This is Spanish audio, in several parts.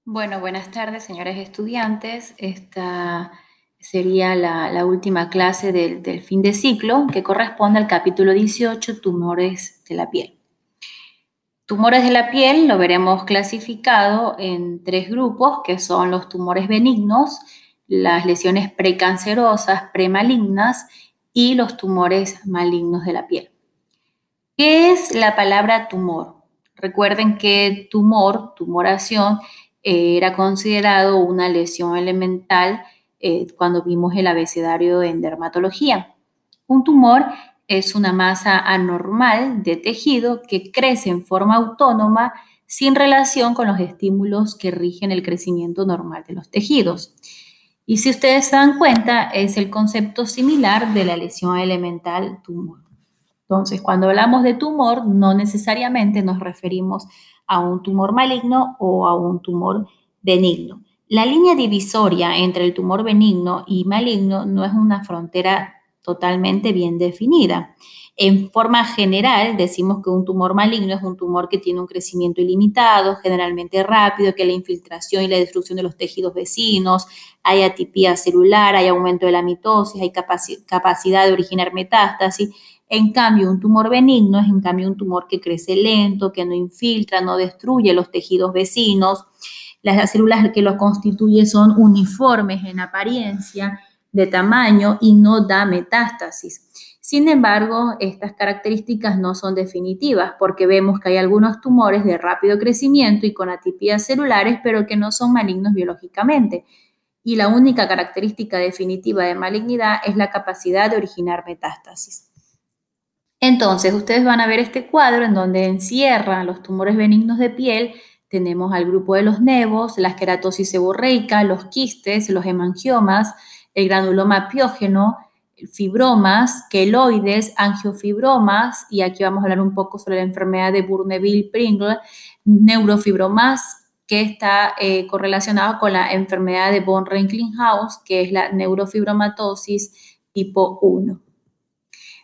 Bueno, buenas tardes, señores estudiantes. Esta sería la última clase del fin de ciclo que corresponde al capítulo 18, tumores de la piel. Tumores de la piel lo veremos clasificado en tres grupos, que son los tumores benignos, las lesiones precancerosas, premalignas y los tumores malignos de la piel. ¿Qué es la palabra tumor? Recuerden que tumoración, era considerado una lesión elemental cuando vimos el abecedario en dermatología. Un tumor es una masa anormal de tejido que crece en forma autónoma sin relación con los estímulos que rigen el crecimiento normal de los tejidos. Y si ustedes se dan cuenta, es el concepto similar de la lesión elemental tumor. Entonces, cuando hablamos de tumor, no necesariamente nos referimos a un tumor maligno o a un tumor benigno. La línea divisoria entre el tumor benigno y maligno no es una frontera totalmente bien definida. En forma general, decimos que un tumor maligno es un tumor que tiene un crecimiento ilimitado, generalmente rápido, que la infiltración y la destrucción de los tejidos vecinos, hay atipia celular, hay aumento de la mitosis, hay capacidad de originar metástasis. En cambio, un tumor benigno es un tumor que crece lento, que no infiltra, no destruye los tejidos vecinos. Las células que lo constituyen son uniformes en apariencia, de tamaño y no da metástasis. Sin embargo, estas características no son definitivas porque vemos que hay algunos tumores de rápido crecimiento y con atipías celulares, pero que no son malignos biológicamente. Y la única característica definitiva de malignidad es la capacidad de originar metástasis. Entonces, ustedes van a ver este cuadro en donde encierran los tumores benignos de piel. Tenemos al grupo de los nevos, la esqueratosis seborreica, los quistes, los hemangiomas, el granuloma piógeno, fibromas, queloides, angiofibromas, y aquí vamos a hablar un poco sobre la enfermedad de Bourneville-Pringle, neurofibromas, que está correlacionado con la enfermedad de von Reichenhausen, que es la neurofibromatosis tipo 1.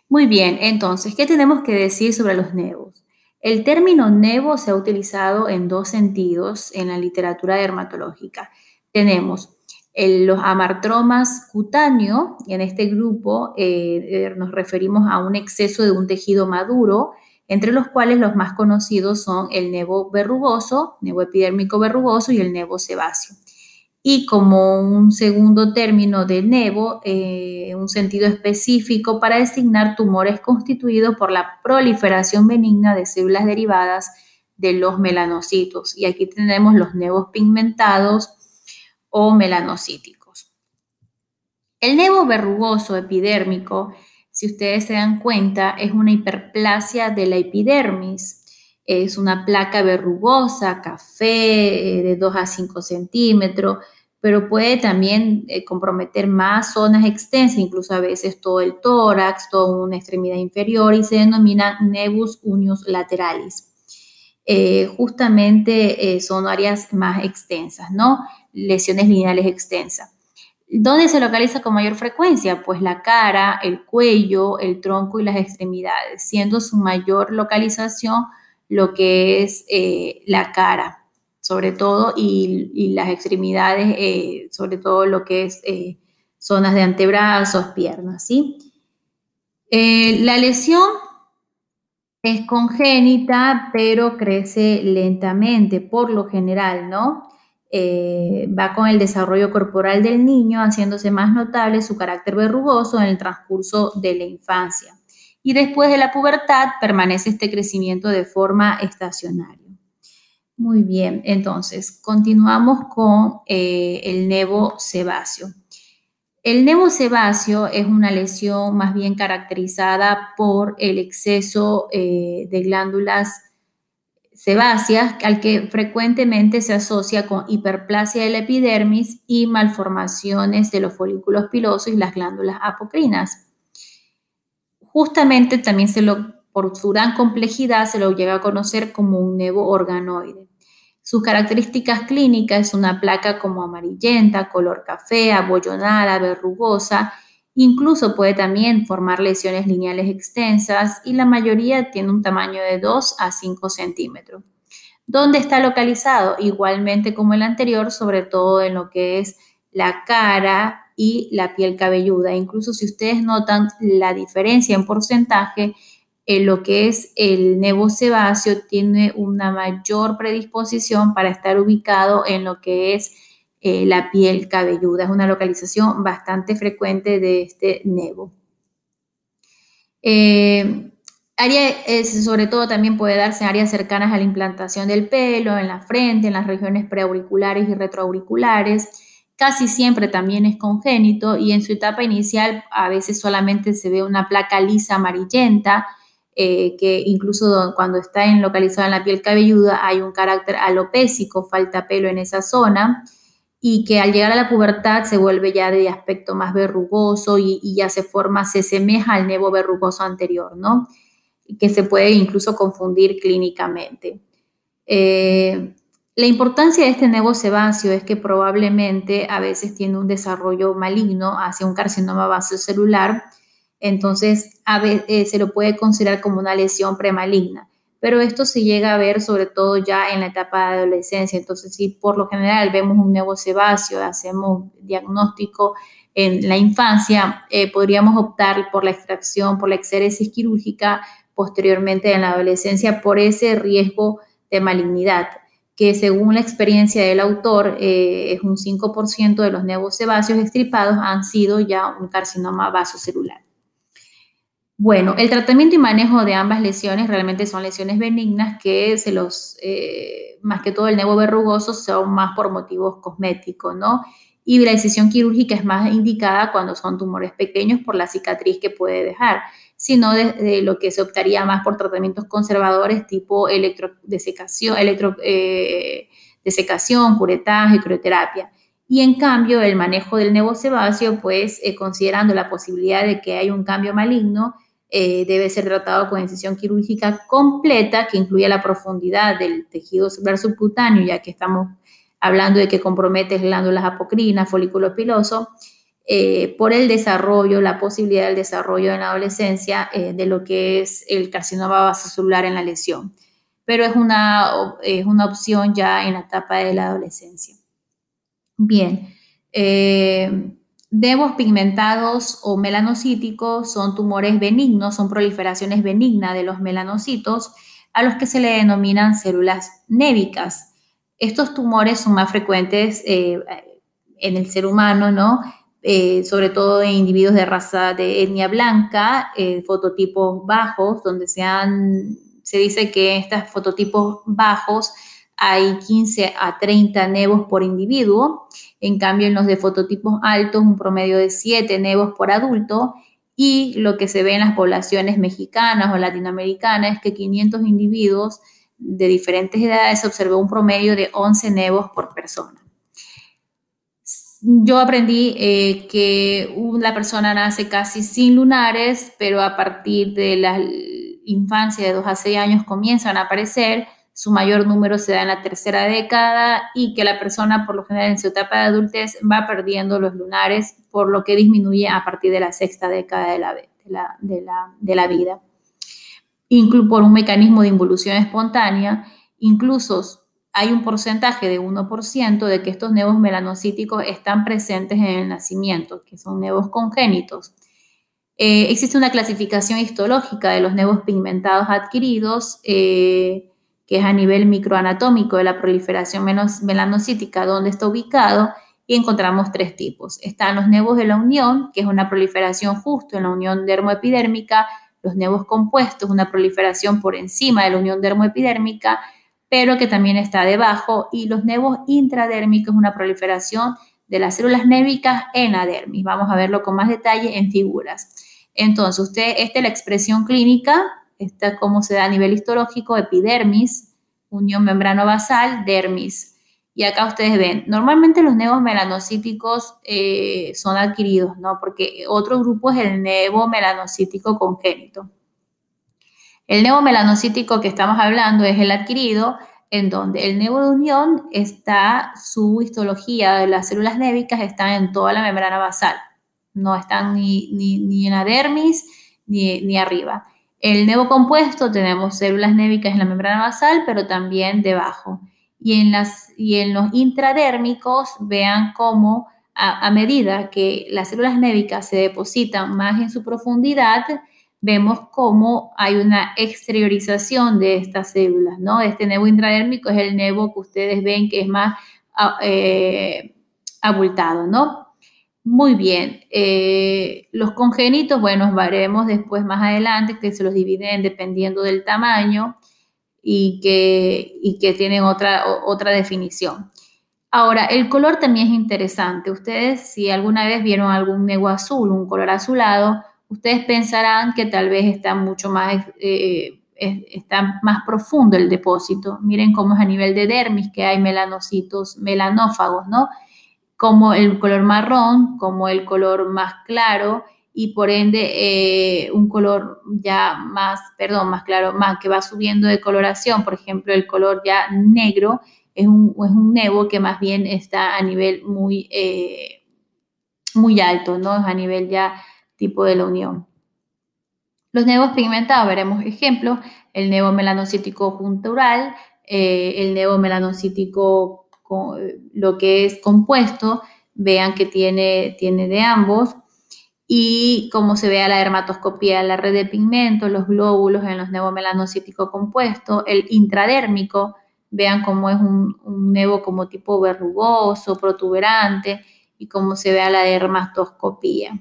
Muy bien, entonces, ¿qué tenemos que decir sobre los nevos? El término nevo se ha utilizado en dos sentidos en la literatura dermatológica. Tenemos los amartromas cutáneos, y en este grupo nos referimos a un exceso de un tejido maduro, entre los cuales los más conocidos son el nevo verrugoso, nevo epidérmico verrugoso y el nevo sebáceo. Y como un segundo término de nevo, un sentido específico para designar tumores constituidos por la proliferación benigna de células derivadas de los melanocitos. Y aquí tenemos los nevos pigmentados o melanocíticos. El nevo verrugoso epidérmico, si ustedes se dan cuenta, es una hiperplasia de la epidermis. Es una placa verrugosa, café, de 2 a 5 centímetros, pero puede también comprometer más zonas extensas, incluso a veces todo el tórax, toda una extremidad inferior, y se denomina nevus unius lateralis. Justamente son áreas más extensas, ¿no? Lesiones lineales extensas. ¿Dónde se localiza con mayor frecuencia? Pues la cara, el cuello, el tronco y las extremidades, siendo su mayor localización lo que es la cara, sobre todo, y las extremidades, sobre todo lo que es zonas de antebrazos, piernas, ¿sí? La lesión es congénita, pero crece lentamente, por lo general, ¿no? Va con el desarrollo corporal del niño, haciéndose más notable su carácter verrugoso en el transcurso de la infancia. Y después de la pubertad permanece este crecimiento de forma estacionaria. Muy bien, entonces continuamos con el nevo sebáceo. El nevo sebáceo es una lesión más bien caracterizada por el exceso de glándulas sebáceas, al que frecuentemente se asocia con hiperplasia de la epidermis y malformaciones de los folículos pilosos y las glándulas apocrinas. Justamente también por su gran complejidad se lo llega a conocer como un nevo organoide. Sus características clínicas es una placa como amarillenta, color café, abollonada, verrugosa. Incluso puede también formar lesiones lineales extensas y la mayoría tiene un tamaño de 2 a 5 centímetros. ¿Dónde está localizado? Igualmente como el anterior, sobre todo en lo que es la cara y la piel cabelluda. Incluso si ustedes notan la diferencia en porcentaje, en lo que es el nevo sebáceo tiene una mayor predisposición para estar ubicado en lo que es la piel cabelluda. Es una localización bastante frecuente de este nevo. Sobre todo también puede darse en áreas cercanas a la implantación del pelo, en la frente, en las regiones preauriculares y retroauriculares. Casi siempre también es congénito y en su etapa inicial a veces solamente se ve una placa lisa amarillenta, que incluso cuando está localizada en la piel cabelluda hay un carácter alopécico, falta pelo en esa zona, y que al llegar a la pubertad se vuelve ya de aspecto más verrugoso y ya se asemeja al nevo verrugoso anterior, ¿no? Que se puede incluso confundir clínicamente. La importancia de este nevo sebáceo es que probablemente a veces tiene un desarrollo maligno hacia un carcinoma vasocelular, entonces a veces, se lo puede considerar como una lesión premaligna, pero esto se llega a ver sobre todo ya en la etapa de adolescencia. Entonces, si por lo general vemos un nevo sebáceo, hacemos diagnóstico en la infancia, podríamos optar por la extracción, por la exéresis quirúrgica posteriormente en la adolescencia por ese riesgo de malignidad, que según la experiencia del autor, es un 5% de los nevos sebáceos extirpados han sido ya un carcinoma vasocelular. Bueno, el tratamiento y manejo de ambas lesiones realmente son lesiones benignas que más que todo el nevo verrugoso son más por motivos cosméticos, ¿no? Y la decisión quirúrgica es más indicada cuando son tumores pequeños por la cicatriz que puede dejar, sino de lo que se optaría más por tratamientos conservadores tipo electrodesecación, curetaje, crioterapia. Y en cambio, el manejo del nevo sebáceo, pues considerando la posibilidad de que haya un cambio maligno, debe ser tratado con incisión quirúrgica completa que incluya la profundidad del tejido celular subcutáneo, ya que estamos hablando de que compromete glándulas apocrinas, folículo piloso, por el desarrollo, la posibilidad del desarrollo en la adolescencia de lo que es el carcinoma vasocelular en la lesión. Pero es una opción ya en la etapa de la adolescencia. Bien, nevos pigmentados o melanocíticos son tumores benignos, son proliferaciones benignas de los melanocitos a los que se le denominan células névicas. Estos tumores son más frecuentes en el ser humano, ¿no? Sobre todo en individuos de raza de etnia blanca, fototipos bajos, donde se dice que en estos fototipos bajos hay 15 a 30 nevos por individuo. En cambio, en los de fototipos altos, un promedio de 7 nevos por adulto. Y lo que se ve en las poblaciones mexicanas o latinoamericanas es que 500 individuos de diferentes edades se observó un promedio de 11 nevos por persona. Yo aprendí que la persona nace casi sin lunares, pero a partir de la infancia de 2 a 6 años comienzan a aparecer. Su mayor número se da en la tercera década y que la persona por lo general en su etapa de adultez va perdiendo los lunares, por lo que disminuye a partir de la sexta década de la vida. Incluso por un mecanismo de involución espontánea, incluso hay un porcentaje de 1% de que estos nevos melanocíticos están presentes en el nacimiento, que son nevos congénitos. Existe una clasificación histológica de los nevos pigmentados adquiridos, que es a nivel microanatómico de la proliferación melanocítica, donde está ubicado, y encontramos 3 tipos. Están los nevos de la unión, que es una proliferación justo en la unión dermoepidérmica, los nevos compuestos, una proliferación por encima de la unión dermoepidérmica, pero que también está debajo, y los nevos intradérmicos, una proliferación de las células névicas en la dermis. Vamos a verlo con más detalle en figuras. Entonces, esta es la expresión clínica, esta es cómo se da a nivel histológico: epidermis, unión membrano-basal, dermis. Y acá ustedes ven, normalmente los nevos melanocíticos son adquiridos, ¿no? Porque otro grupo es el nevo melanocítico congénito. El nevo melanocítico que estamos hablando es el adquirido, en donde el nevo de unión su histología de las células névicas está en toda la membrana basal. No están ni en la dermis ni arriba. El nevo compuesto tenemos células névicas en la membrana basal, pero también debajo. Y en los intradérmicos, vean cómo a medida que las células névicas se depositan más en su profundidad, vemos cómo hay una exteriorización de estas células, ¿no? Este nevo intradérmico es el nevo que ustedes ven que es más abultado, ¿no? Muy bien. Los congénitos, bueno, veremos después más adelante que se los dividen dependiendo del tamaño y que tienen otra definición. Ahora, el color también es interesante. Ustedes, si alguna vez vieron algún nevo azul, un color azulado, ustedes pensarán que tal vez está mucho más, está más profundo el depósito. Miren cómo es a nivel de dermis, que hay melanocitos, melanófagos, ¿no? Como el color marrón, como el color más claro y por ende un color ya más, perdón, más claro, más que va subiendo de coloración. Por ejemplo, el color ya negro es un nevo que más bien está a nivel muy alto, ¿no? Es a nivel ya tipo de la unión. Los nevos pigmentados, veremos ejemplos, el nevo melanocítico juntural, el nevo melanocítico lo que es compuesto, vean que tiene de ambos, y como se ve a la dermatoscopía, la red de pigmentos, los glóbulos en los nevos melanocíticos compuestos, el intradérmico, vean cómo es un nevo como tipo verrugoso, protuberante, y cómo se ve a la dermatoscopía.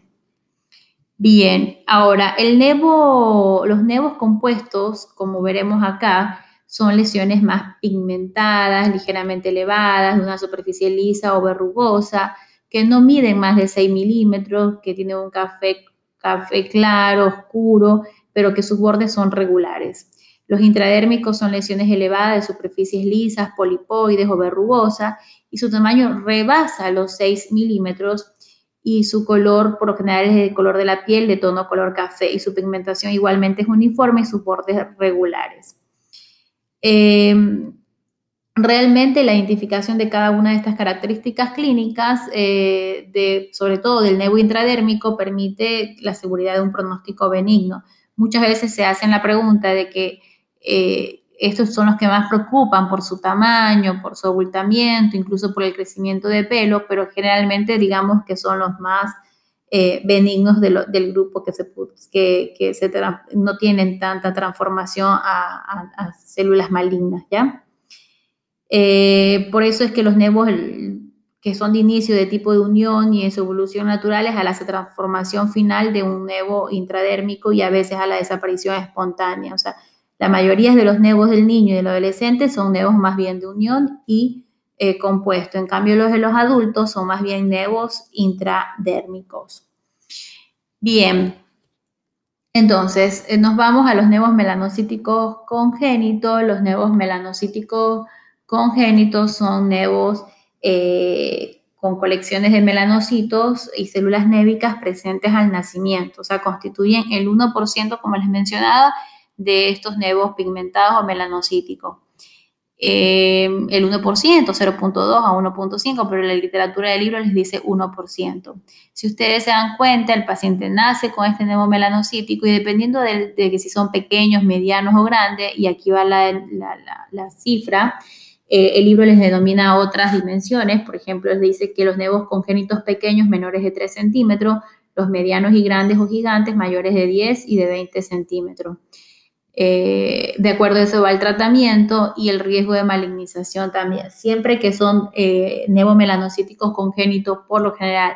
Bien, ahora los nevos compuestos, como veremos acá, son lesiones más pigmentadas, ligeramente elevadas, de una superficie lisa o verrugosa, que no miden más de 6 milímetros, que tienen un café claro, oscuro, pero que sus bordes son regulares. Los intradérmicos son lesiones elevadas de superficies lisas, polipoides o verrugosas, y su tamaño rebasa los 6 milímetros, y su color por lo general es el color de la piel de tono color café y su pigmentación igualmente es uniforme y sus bordes regulares. Realmente la identificación de cada una de estas características clínicas, sobre todo del nevo intradérmico, permite la seguridad de un pronóstico benigno. Muchas veces se hacen la pregunta de que estos son los que más preocupan por su tamaño, por su abultamiento, incluso por el crecimiento de pelo, pero generalmente digamos que son los más benignos del grupo no tienen tanta transformación a células malignas, ¿ya? Por eso es que los nevos que son de inicio de tipo de unión y en su evolución naturales a la transformación final de un nevo intradérmico y a veces a la desaparición espontánea. O sea, la mayoría de los nevos del niño y del adolescente son nevos más bien de unión y compuesto. En cambio, los de los adultos son más bien nevos intradérmicos. Bien, entonces nos vamos a los nevos melanocíticos congénitos. Los nevos melanocíticos congénitos son nevos con colecciones de melanocitos y células névicas presentes al nacimiento. O sea, constituyen el 1%, como les mencionaba, de estos nevos pigmentados o melanocíticos. El 1%, 0.2 a 1.5, pero la literatura del libro les dice 1%. Si ustedes se dan cuenta, el paciente nace con este nevo melanocítico y dependiendo de que si son pequeños, medianos o grandes, y aquí va la cifra, el libro les denomina otras dimensiones. Por ejemplo, les dice que los nevos congénitos pequeños menores de 3 centímetros, los medianos y grandes o gigantes mayores de 10 y de 20 centímetros. De acuerdo a eso va el tratamiento y el riesgo de malignización también. Siempre que son nevomelanocíticos congénitos, por lo general,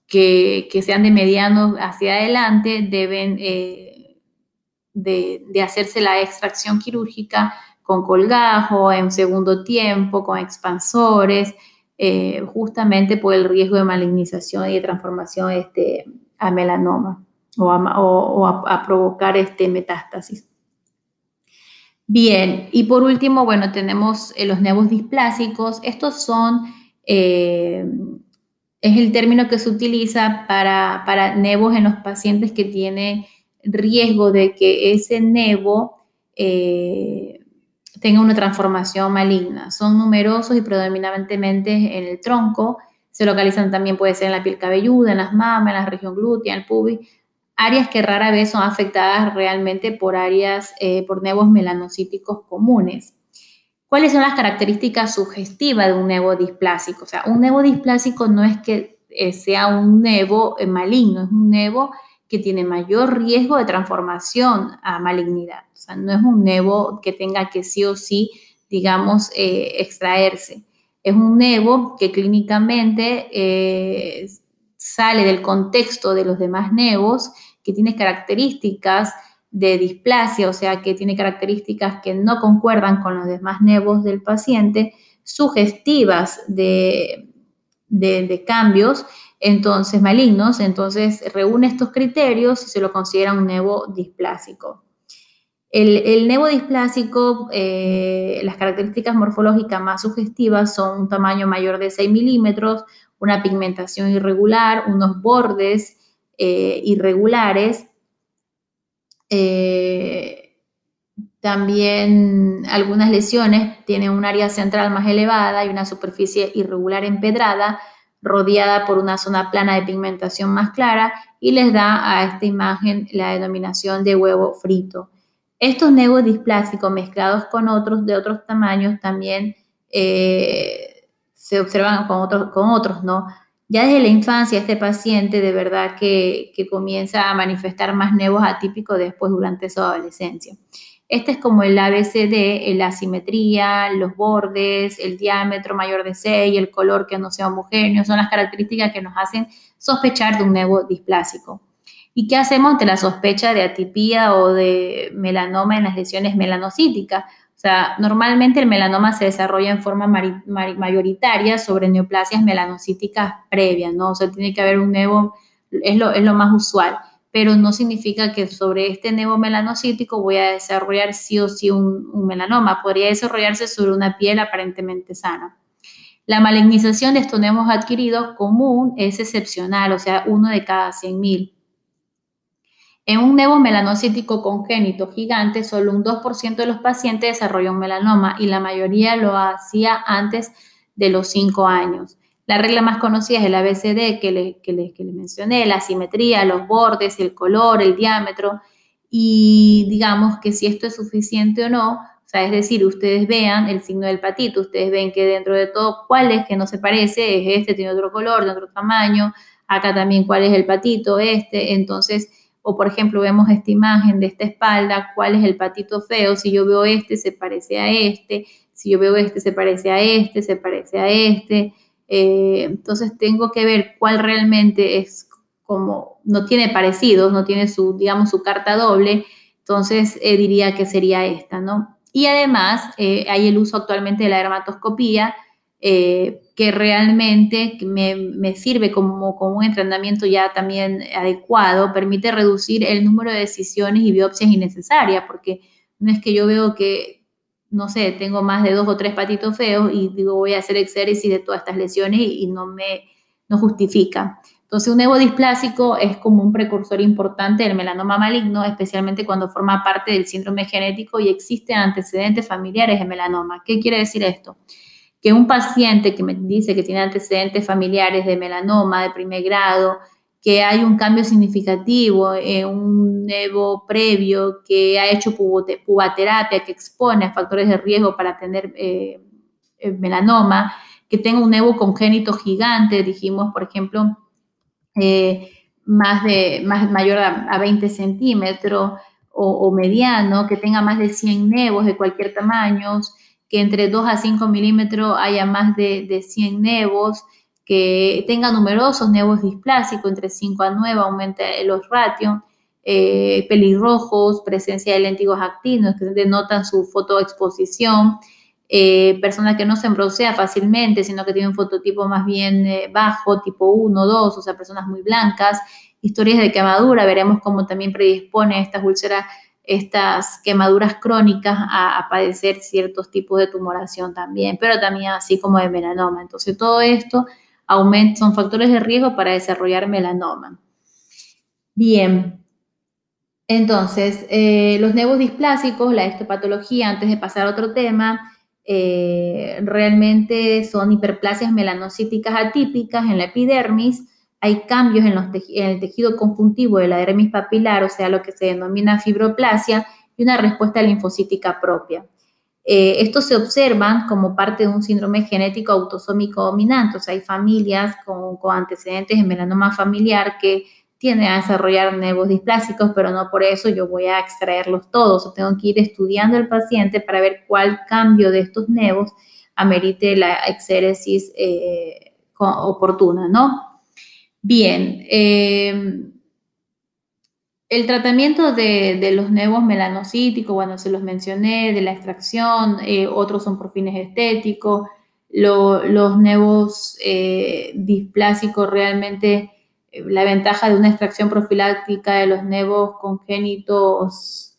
que sean de mediano hacia adelante, deben de hacerse la extracción quirúrgica con colgajo, en segundo tiempo, con expansores, justamente por el riesgo de malignización y de transformación a melanoma o a provocar metástasis. Bien, y por último, bueno, tenemos los nevos displásicos. Estos son, es el término que se utiliza para nevos en los pacientes que tienen riesgo de que ese nevo tenga una transformación maligna. Son numerosos y predominantemente en el tronco. Se localizan también, puede ser en la piel cabelluda, en las mamas, en la región glútea, en el pubis. áreas que rara vez son afectadas realmente por por nevos melanocíticos comunes. ¿Cuáles son las características sugestivas de un nevo displásico? O sea, un nevo displásico no es que sea un nevo maligno, es un nevo que tiene mayor riesgo de transformación a malignidad. O sea, no es un nevo que tenga que sí o sí, digamos, extraerse. Es un nevo que clínicamente sale del contexto de los demás nevos, que tiene características de displasia, o sea, que tiene características que no concuerdan con los demás nevos del paciente, sugestivas de cambios, entonces malignos, entonces reúne estos criterios y se lo considera un nevo displásico. El nevo displásico, las características morfológicas más sugestivas son un tamaño mayor de 6 milímetros, una pigmentación irregular, unos bordes irregulares, también algunas lesiones tienen un área central más elevada y una superficie irregular empedrada, rodeada por una zona plana de pigmentación más clara, y les da a esta imagen la denominación de huevo frito. Estos nevos displásicos mezclados con otros de otros tamaños también se observan con otros, ¿no? Ya desde la infancia este paciente de verdad que comienza a manifestar más nevos atípicos después durante su adolescencia. Este es como el ABCD, la asimetría, los bordes, el diámetro mayor de 6, el color que no sea homogéneo, son las características que nos hacen sospechar de un nevo displásico. ¿Y qué hacemos ante la sospecha de atipía o de melanoma en las lesiones melanocíticas? O sea, normalmente el melanoma se desarrolla en forma mayoritaria sobre neoplasias melanocíticas previas, ¿no? O sea, tiene que haber un nevo, es lo más usual, pero no significa que sobre este nevo melanocítico voy a desarrollar sí o sí un melanoma. Podría desarrollarse sobre una piel aparentemente sana. La malignización de estos nevos adquiridos común es excepcional, o sea, 1 de cada 100.000. En un nevo melanocítico congénito gigante, solo un 2% de los pacientes desarrolló un melanoma y la mayoría lo hacía antes de los 5 años. La regla más conocida es el ABCD que les mencioné, la simetría, los bordes, el color, el diámetro, y digamos que si esto es suficiente o no, o sea, es decir, ustedes vean el signo del patito, ustedes ven que dentro de todo, cuál es que no se parece, es este, tiene otro color, de otro tamaño, acá también cuál es el patito, entonces, o por ejemplo, vemos esta imagen de esta espalda, cuál es el patito feo, si yo veo este, se parece a este, si yo veo este, se parece a este, se parece a este, entonces tengo que ver cuál realmente es como, no tiene parecidos, no tiene su, digamos, su carta doble, entonces diría que sería esta, ¿no? Y además hay el uso actualmente de la dermatoscopía, que realmente me sirve como un entrenamiento ya también adecuado, permite reducir el número de decisiones y biopsias innecesarias, porque no es que yo veo que, no sé, tengo más de 2 o 3 patitos feos y digo voy a hacer exéresis de todas estas lesiones y no justifica. Entonces, un nevo displásico es como un precursor importante del melanoma maligno, especialmente cuando forma parte del síndrome genético y existen antecedentes familiares de melanoma. ¿Qué quiere decir esto? Que un paciente que me dice que tiene antecedentes familiares de melanoma de primer grado, que hay un cambio significativo en un nevo previo, que ha hecho pubaterapia, que expone a factores de riesgo para tener melanoma, que tenga un nevo congénito gigante, dijimos, por ejemplo, mayor a 20 centímetros o mediano, que tenga más de 100 nevos de cualquier tamaño, que entre 2 a 5 milímetros haya más de 100 nevos, que tenga numerosos nevos displásicos, entre 5 a 9 aumenta los ratios, pelirrojos, presencia de léntigos actinos que denotan su fotoexposición, personas que no se broncea fácilmente, sino que tienen un fototipo más bien bajo, tipo 1, 2, o sea, personas muy blancas, historias de quemadura, veremos cómo también predispone estas úlceras, estas quemaduras crónicas a padecer ciertos tipos de tumoración también, pero también así como de melanoma. Entonces, todo esto son factores de riesgo para desarrollar melanoma. Bien. Entonces, los nevos displásicos, la histopatología, antes de pasar a otro tema, realmente son hiperplasias melanocíticas atípicas en la epidermis, hay cambios en el tejido conjuntivo de la dermis papilar, o sea, lo que se denomina fibroplasia, y una respuesta linfocítica propia. Estos se observan como parte de un síndrome genético autosómico dominante, o sea, hay familias con antecedentes de melanoma familiar que tienden a desarrollar nevos displásicos, pero no por eso yo voy a extraerlos todos, o tengo que ir estudiando al paciente para ver cuál cambio de estos nevos amerite la exéresis oportuna, ¿no? Bien, el tratamiento de los nevos melanocíticos, bueno, se los mencioné, de la extracción, otros son por fines estéticos. Los nevos displásicos realmente, la ventaja de una extracción profiláctica de los nevos congénitos,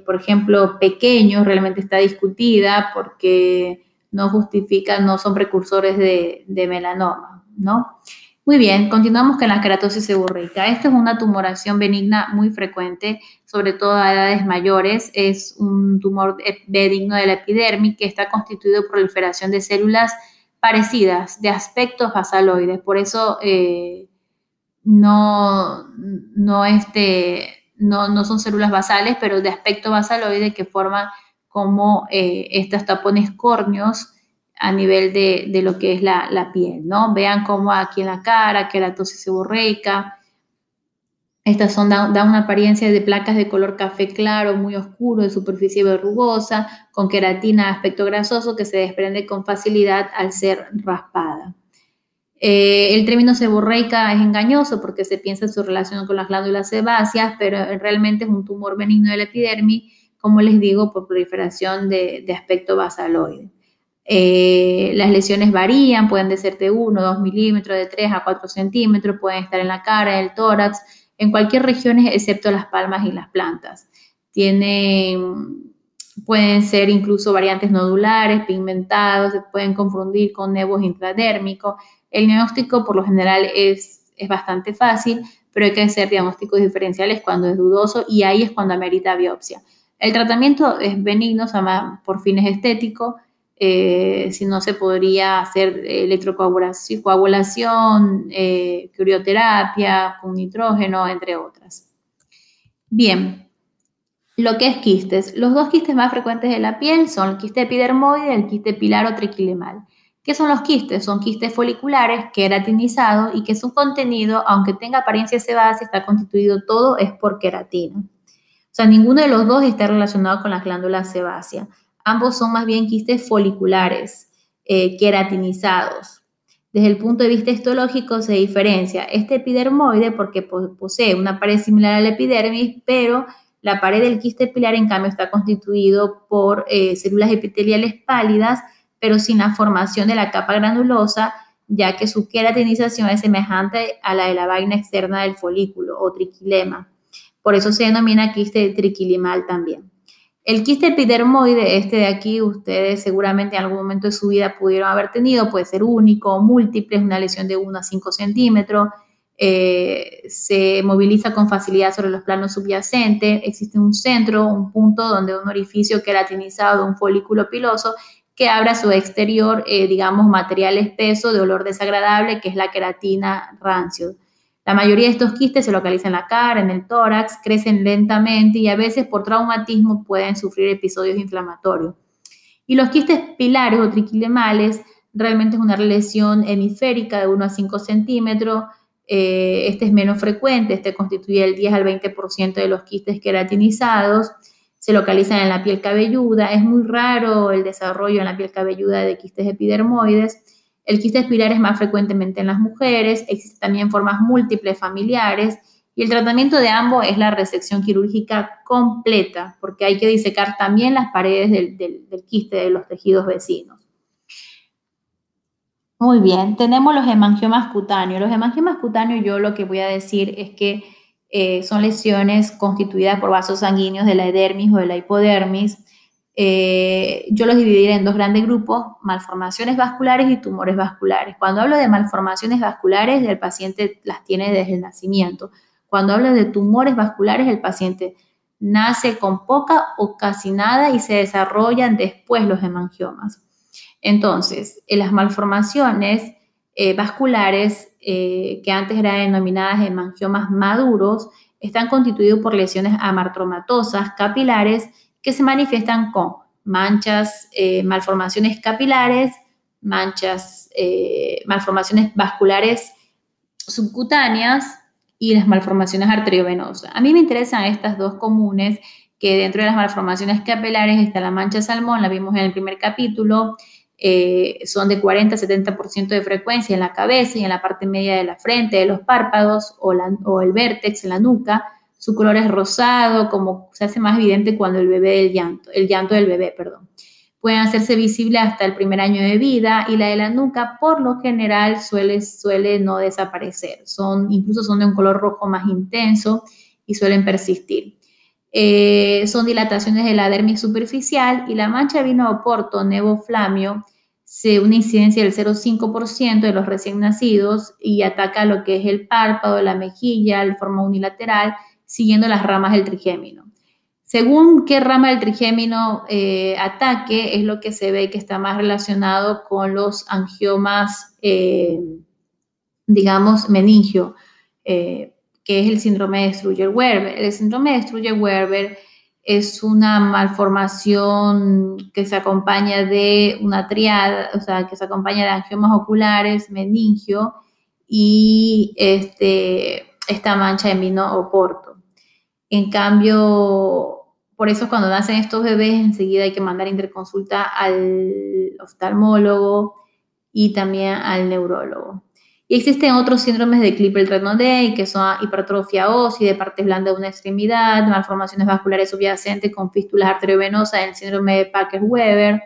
por ejemplo, pequeños, realmente está discutida porque no justifican, no son precursores de melanoma, ¿no? Muy bien, continuamos con la queratosis seborreica. Esta es una tumoración benigna muy frecuente, sobre todo a edades mayores. Es un tumor benigno de la epidermis que está constituido por proliferación de células parecidas, de aspectos basaloides. Por eso no son células basales, pero de aspecto basaloide que forman como estos tapones córneos a nivel de lo que es la piel, ¿no? Vean cómo aquí en la cara, queratosis seborreica, estas dan una apariencia de placas de color café claro, muy oscuro, de superficie verrugosa, con queratina de aspecto grasoso que se desprende con facilidad al ser raspada. El término seborreica es engañoso porque se piensa en su relación con las glándulas sebáceas, pero realmente es un tumor benigno de la epidermis, como les digo, por proliferación de aspecto basaloide. Las lesiones varían, pueden de ser de 1, 2 milímetros, de 3 a 4 centímetros, pueden estar en la cara, en el tórax, en cualquier región excepto las palmas y las plantas. Pueden ser incluso variantes nodulares, pigmentados, se pueden confundir con nevos intradérmicos. El diagnóstico por lo general es bastante fácil, pero hay que hacer diagnósticos diferenciales cuando es dudoso y ahí es cuando amerita biopsia. El tratamiento es benigno, se llama por fines estéticos. Si no, se podría hacer electrocoagulación, crioterapia con nitrógeno, entre otras. Bien, lo que es quistes. Los dos quistes más frecuentes de la piel son el quiste epidermoide y el quiste pilar o triquilemal. ¿Qué son los quistes? Son quistes foliculares queratinizados y que su contenido, aunque tenga apariencia sebácea, está constituido todo es por queratina. O sea, ninguno de los dos está relacionado con las glándulas sebáceas. Ambos son más bien quistes foliculares, queratinizados. Desde el punto de vista histológico se diferencia este epidermoide porque posee una pared similar a la epidermis, pero la pared del quiste pilar, en cambio, está constituido por células epiteliales pálidas, pero sin la formación de la capa granulosa, ya que su queratinización es semejante a la de la vaina externa del folículo o triquilema. Por eso se denomina quiste triquilemal también. El quiste epidermoide, este de aquí, ustedes seguramente en algún momento de su vida pudieron haber tenido, puede ser único o múltiple, es una lesión de 1 a 5 centímetros, se moviliza con facilidad sobre los planos subyacentes, existe un centro, un punto donde un orificio queratinizado de un folículo piloso que abre a su exterior, digamos, material espeso de olor desagradable, que es la queratina rancio. La mayoría de estos quistes se localizan en la cara, en el tórax, crecen lentamente y a veces por traumatismo pueden sufrir episodios inflamatorios. Y los quistes pilares o triquilemales realmente es una lesión hemisférica de 1 a 5 centímetros. Este es menos frecuente, este constituye el 10 al 20% de los quistes queratinizados. Se localizan en la piel cabelluda. Es muy raro el desarrollo en la piel cabelluda de quistes epidermoides. El quiste pilar es más frecuentemente en las mujeres, existen también formas múltiples familiares y el tratamiento de ambos es la resección quirúrgica completa, porque hay que disecar también las paredes del quiste de los tejidos vecinos. Muy bien, tenemos los hemangiomas cutáneos. Los hemangiomas cutáneos, yo lo que voy a decir es que son lesiones constituidas por vasos sanguíneos de la epidermis o de la hipodermis. Yo los dividiré en dos grandes grupos, malformaciones vasculares y tumores vasculares. Cuando hablo de malformaciones vasculares, el paciente las tiene desde el nacimiento. Cuando hablo de tumores vasculares, el paciente nace con poca o casi nada y se desarrollan después los hemangiomas. Entonces, en las malformaciones, vasculares, que antes eran denominadas hemangiomas maduros, están constituidos por lesiones amartromatosas capilares que se manifiestan con manchas, malformaciones capilares, malformaciones vasculares subcutáneas y las malformaciones arteriovenosas. A mí me interesan estas dos comunes, que dentro de las malformaciones capilares está la mancha salmón, la vimos en el primer capítulo, son de 40 a 70% de frecuencia en la cabeza y en la parte media de la frente, de los párpados o el vértex en la nuca. Su color es rosado, como se hace más evidente cuando el llanto del bebé, perdón. Pueden hacerse visibles hasta el primer año de vida, y la de la nuca por lo general suele no desaparecer. Incluso son de un color rojo más intenso y suelen persistir. Son dilataciones de la dermis superficial, y la mancha de vino oporto nevoflamio una incidencia del 0,5% de los recién nacidos y ataca lo que es el párpado, la mejilla, de forma unilateral, siguiendo las ramas del trigémino. Según qué rama del trigémino ataque, es lo que se ve que está más relacionado con los angiomas, digamos, meningio, que es el síndrome de Struyer-Weber. El síndrome de Struyer-Weber es una malformación que se acompaña de una triada, o sea, que se acompaña de angiomas oculares, meningio y esta mancha de vino oporto. En cambio, por eso cuando nacen estos bebés, enseguida hay que mandar interconsulta al oftalmólogo y también al neurólogo. Y existen otros síndromes de Klippel-Trenaunay, que son hipertrofia ósea de partes blandas de una extremidad, malformaciones vasculares subyacentes con fístulas arteriovenosas, el síndrome de Parker-Weber,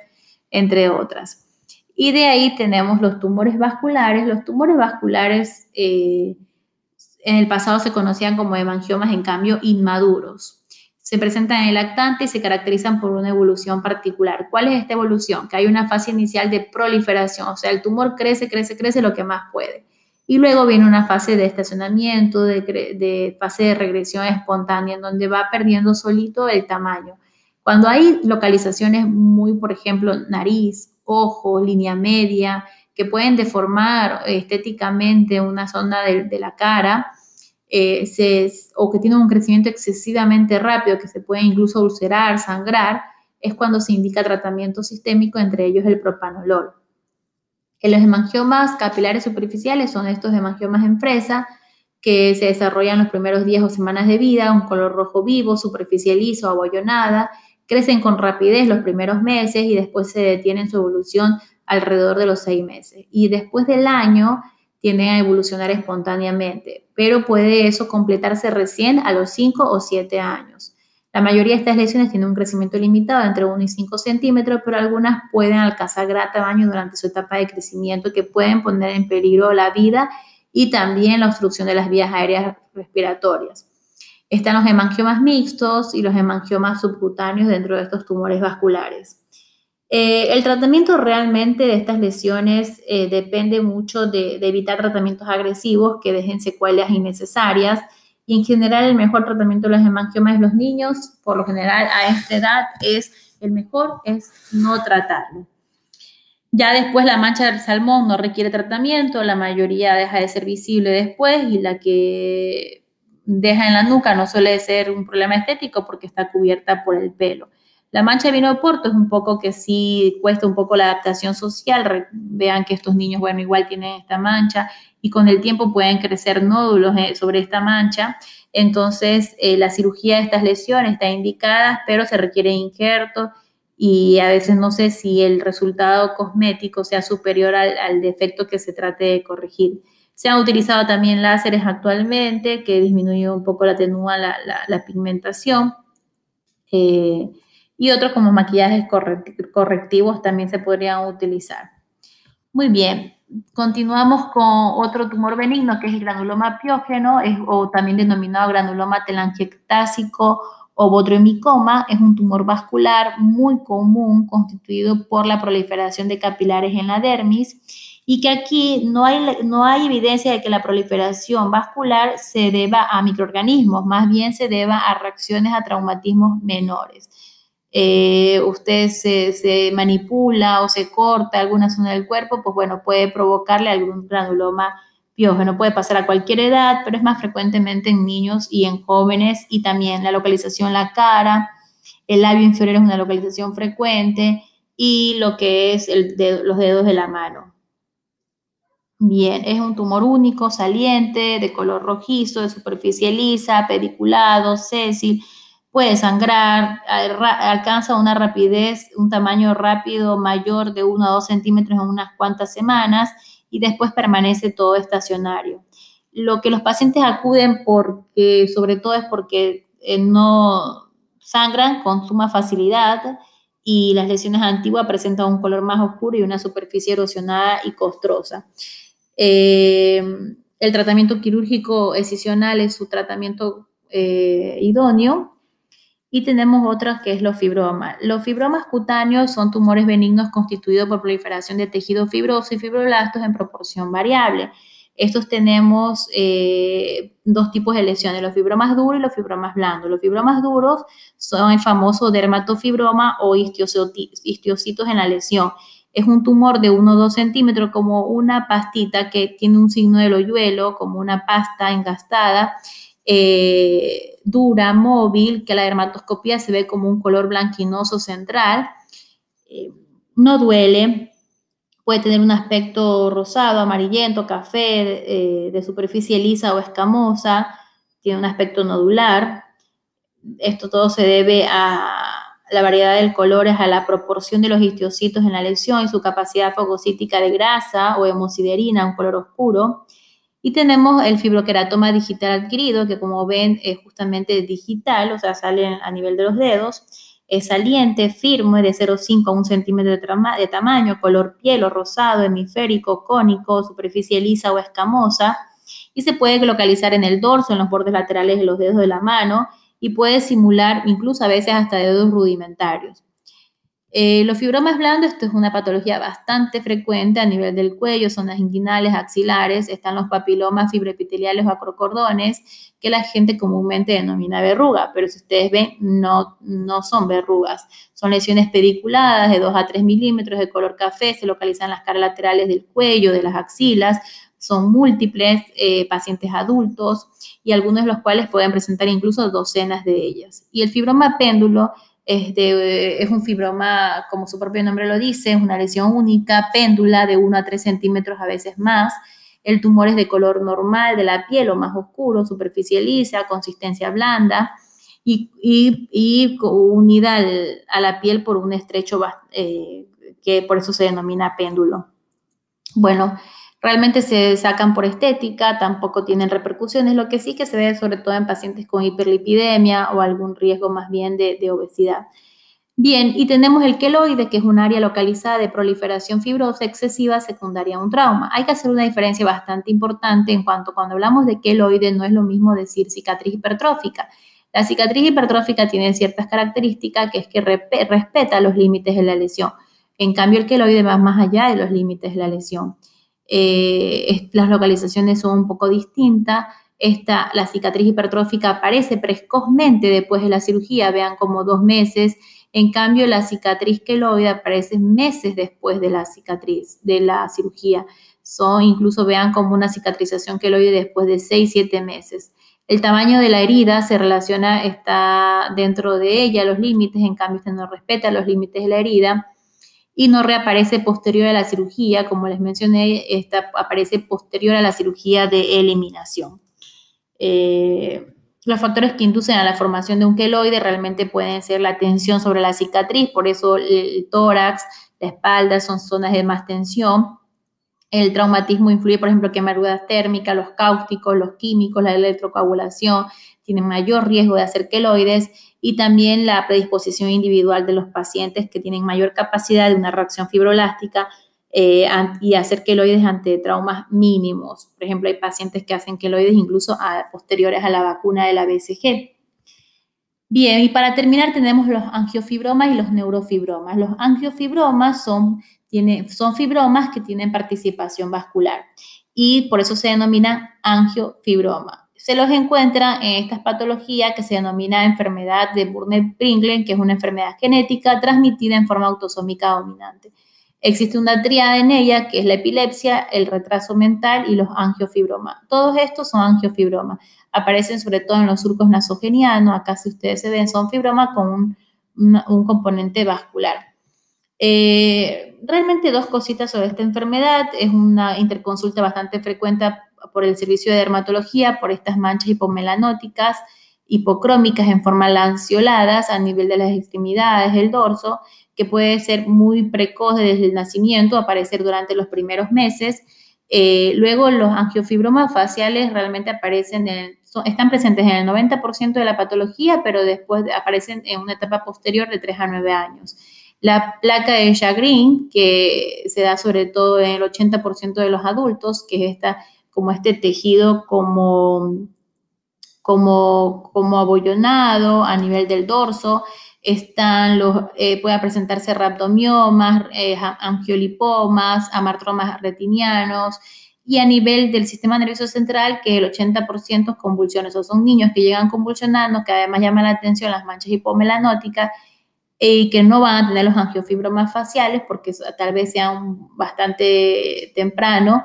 entre otras. Y de ahí tenemos los tumores vasculares. Los tumores vasculares en el pasado se conocían como hemangiomas, en cambio, inmaduros. Se presentan en el lactante y se caracterizan por una evolución particular. ¿Cuál es esta evolución? Que hay una fase inicial de proliferación, o sea, el tumor crece lo que más puede. Y luego viene una fase de estacionamiento, de fase de regresión espontánea, en donde va perdiendo solito el tamaño. Cuando hay localizaciones muy, por ejemplo, nariz, ojo, línea media, que pueden deformar estéticamente una zona de la cara, o que tienen un crecimiento excesivamente rápido, que se puede incluso ulcerar, sangrar, es cuando se indica tratamiento sistémico, entre ellos el propanolol. Los hemangiomas capilares superficiales son estos hemangiomas en fresa, que se desarrollan los primeros días o semanas de vida, un color rojo vivo, superficie lisa o abollonada, crecen con rapidez los primeros meses y después se detienen su evolución alrededor de los 6 meses. Y después del año tienden a evolucionar espontáneamente, pero puede eso completarse recién a los 5 o 7 años. La mayoría de estas lesiones tienen un crecimiento limitado entre 1 y 5 centímetros, pero algunas pueden alcanzar gran tamaño durante su etapa de crecimiento, que pueden poner en peligro la vida y también la obstrucción de las vías aéreas respiratorias. Están los hemangiomas mixtos y los hemangiomas subcutáneos dentro de estos tumores vasculares. El tratamiento realmente de estas lesiones depende mucho de evitar tratamientos agresivos que dejen secuelas innecesarias, y en general el mejor tratamiento de los hemangiomas en los niños, por lo general a esta edad, el mejor es no tratarlo. Ya después la mancha del salmón no requiere tratamiento, la mayoría deja de ser visible después, y la que deja en la nuca no suele ser un problema estético porque está cubierta por el pelo. La mancha de vino oporto es un poco que sí cuesta un poco la adaptación social. Vean que estos niños, bueno, igual tienen esta mancha y con el tiempo pueden crecer nódulos sobre esta mancha. Entonces, la cirugía de estas lesiones está indicada, pero se requiere injerto y a veces no sé si el resultado cosmético sea superior al defecto que se trate de corregir. Se han utilizado también láseres actualmente que disminuyen un poco la pigmentación. Y otros como maquillajes correctivos también se podrían utilizar. Muy bien, continuamos con otro tumor benigno que es el granuloma piógeno, o también denominado granuloma telangiectásico o botremicoma. Es un tumor vascular muy común constituido por la proliferación de capilares en la dermis, y que aquí no hay evidencia de que la proliferación vascular se deba a microorganismos, más bien se deba a reacciones a traumatismos menores. usted se manipula o se corta alguna zona del cuerpo, pues bueno, puede provocarle algún granuloma piógeno. Puede pasar a cualquier edad, pero es más frecuentemente en niños y en jóvenes, y también la localización en la cara, el labio inferior es una localización frecuente, y lo que es los dedos de la mano. Bien, es un tumor único, saliente, de color rojizo, de superficie lisa, pediculado, sésil, puede sangrar, alcanza una rapidez, un tamaño rápido mayor de 1 a 2 centímetros en unas cuantas semanas, y después permanece todo estacionario. Lo que los pacientes acuden sobre todo es porque no sangran con suma facilidad, y las lesiones antiguas presentan un color más oscuro y una superficie erosionada y costrosa. El tratamiento quirúrgico excisional es su tratamiento idóneo. Y tenemos otros, que es los fibromas. Los fibromas cutáneos son tumores benignos constituidos por proliferación de tejido fibroso y fibroblastos en proporción variable. Estos tenemos dos tipos de lesiones, los fibromas duros y los fibromas blandos. Los fibromas duros son el famoso dermatofibroma o histiocitos en la lesión. Es un tumor de 1 o 2 centímetros, como una pastita que tiene un signo del hoyuelo, como una pasta engastada, dura, móvil, que a la dermatoscopía se ve como un color blanquinoso central. No duele, puede tener un aspecto rosado, amarillento, café, de superficie lisa o escamosa, tiene un aspecto nodular. Esto todo se debe a la variedad del color, es a la proporción de los histiocitos en la lesión y su capacidad fagocítica de grasa o hemosiderina, un color oscuro. Y tenemos el fibroqueratoma digital adquirido, que como ven es justamente digital, o sea, sale a nivel de los dedos, es saliente, firme, de 0,5 a 1 centímetro de tamaño, color piel o rosado, hemisférico, cónico, superficie lisa o escamosa, y se puede localizar en el dorso, en los bordes laterales de los dedos de la mano, y puede simular incluso a veces hasta dedos rudimentarios. Los fibromas blandos, esto es una patología bastante frecuente a nivel del cuello, zonas inguinales, axilares. Están los papilomas fibroepiteliales o acrocordones, que la gente comúnmente denomina verruga, pero si ustedes ven, no son verrugas. Son lesiones pediculadas de 2 a 3 milímetros de color café, se localizan en las caras laterales del cuello, de las axilas. Son múltiples, pacientes adultos, y algunos de los cuales pueden presentar incluso docenas de ellas. Y el fibroma péndulo es un fibroma, como su propio nombre lo dice, es una lesión única, péndula, de 1 a 3 centímetros, a veces más. El tumor es de color normal de la piel o más oscuro, superficie lisa, consistencia blanda, y unida a la piel por un estrecho, que por eso se denomina péndulo. Bueno, realmente se sacan por estética, tampoco tienen repercusiones, lo que sí que se ve sobre todo en pacientes con hiperlipidemia o algún riesgo más bien de obesidad. Bien, y tenemos el queloide, que es un área localizada de proliferación fibrosa excesiva secundaria a un trauma. Hay que hacer una diferencia bastante importante en cuanto, cuando hablamos de queloide, no es lo mismo decir cicatriz hipertrófica. La cicatriz hipertrófica tiene ciertas características, que es que respeta los límites de la lesión. En cambio, el queloide va más allá de los límites de la lesión. Las localizaciones son un poco distintas. La cicatriz hipertrófica aparece precozmente después de la cirugía, vean, como 2 meses. En cambio, la cicatriz queloide aparece meses después de la cirugía. Incluso vean como una cicatrización queloide después de 6-7 meses. El tamaño de la herida se relaciona, está dentro de ella los límites, en cambio no respeta los límites de la herida, y no reaparece posterior a la cirugía. Como les mencioné, esta aparece posterior a la cirugía de eliminación. Los factores que inducen a la formación de un queloide realmente pueden ser la tensión sobre la cicatriz, por eso el tórax, la espalda son zonas de más tensión. El traumatismo influye, por ejemplo, quemaduras térmicas, los cáusticos, los químicos, la electrocoagulación tienen mayor riesgo de hacer queloides, y también la predisposición individual de los pacientes, que tienen mayor capacidad de una reacción fibroblástica y hacer queloides ante traumas mínimos. Por ejemplo, hay pacientes que hacen queloides incluso posteriores a la vacuna de la BCG. Bien, y para terminar tenemos los angiofibromas y los neurofibromas. Los angiofibromas son fibromas que tienen participación vascular, y por eso se denomina angiofibroma. se los encuentra en esta patología que se denomina enfermedad de Burnett-Pringlen, que es una enfermedad genética transmitida en forma autosómica dominante. Existe una tríada en ella, que es la epilepsia, el retraso mental y los angiofibromas. Todos estos son angiofibromas. Aparecen sobre todo en los surcos nasogenianos. Acá, si ustedes se ven, son fibromas con un componente vascular. Realmente dos cositas sobre esta enfermedad. Es una interconsulta bastante frecuente por el servicio de dermatología por estas manchas hipomelanóticas, hipocrómicas en forma lanceoladas a nivel de las extremidades, el dorso, que puede ser muy precoz desde el nacimiento, aparecer durante los primeros meses. Luego los angiofibromas faciales realmente aparecen, están presentes en el 90% de la patología, pero después aparecen en una etapa posterior de 3 a 9 años. La placa de Sjagrin, que se da sobre todo en el 80% de los adultos, que es como este tejido como abollonado a nivel del dorso. Puede presentarse rhabdomiomas, angiolipomas, amartromas retinianos, y a nivel del sistema nervioso central, que el 80% convulsiones. O son niños que llegan convulsionando, que además llaman la atención las manchas hipomelanóticas, y que no van a tener los angiofibromas faciales porque tal vez sea bastante temprano.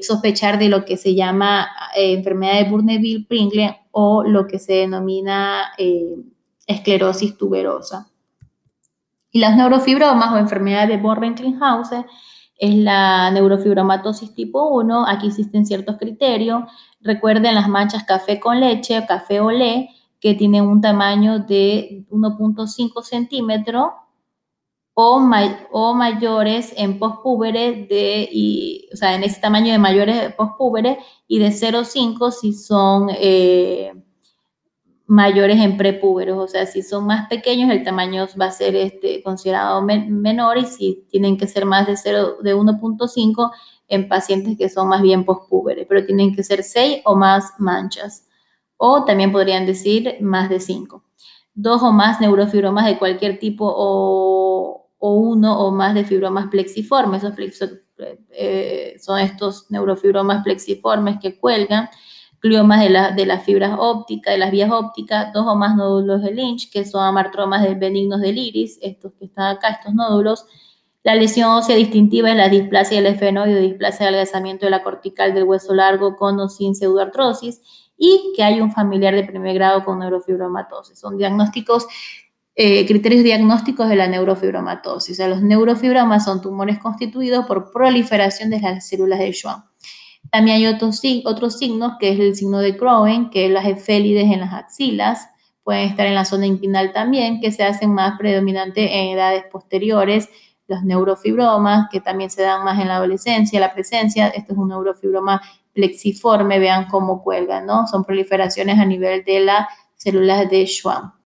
Sospechar de lo que se llama enfermedad de Burnett-Pringlen o lo que se denomina esclerosis tuberosa. Y las neurofibromas o enfermedad de Born-Recklinghausen es la neurofibromatosis tipo 1. Aquí existen ciertos criterios. Recuerden las manchas café con leche o café olé, que tienen un tamaño de 1.5 centímetros o mayores en pospúberes, o sea, en ese tamaño de mayores pospúberes, y de 0,5 si son mayores en prepúberos. O sea, si son más pequeños, el tamaño va a ser considerado menor, y si tienen que ser más de 1.5 en pacientes que son más bien pospúberes, pero tienen que ser 6 o más manchas. O también podrían decir más de 5. 2 o más neurofibromas de cualquier tipo o 1 o más de fibromas plexiformes. Son estos neurofibromas plexiformes que cuelgan. Gliomas de las fibras ópticas, de las vías ópticas. 2 o más nódulos de Lynch, que son amartromas benignos del iris, estos que están acá, estos nódulos. La lesión ósea distintiva es la displasia del esfenoide, displasia de adelgazamiento de la cortical del hueso largo con o sin pseudoartrosis, y que hay un familiar de primer grado con neurofibromatosis. Son diagnósticos, criterios diagnósticos de la neurofibromatosis. O sea, los neurofibromas son tumores constituidos por proliferación de las células de Schwann. También hay otros signos, que es el signo de Crohn, que es las efélides en las axilas. Pueden estar en la zona inguinal también, que se hacen más predominantes en edades posteriores. Los neurofibromas, que también se dan más en la adolescencia, la presencia. Esto es un neurofibroma plexiforme, vean cómo cuelgan, ¿no? Son proliferaciones a nivel de las células de Schwann.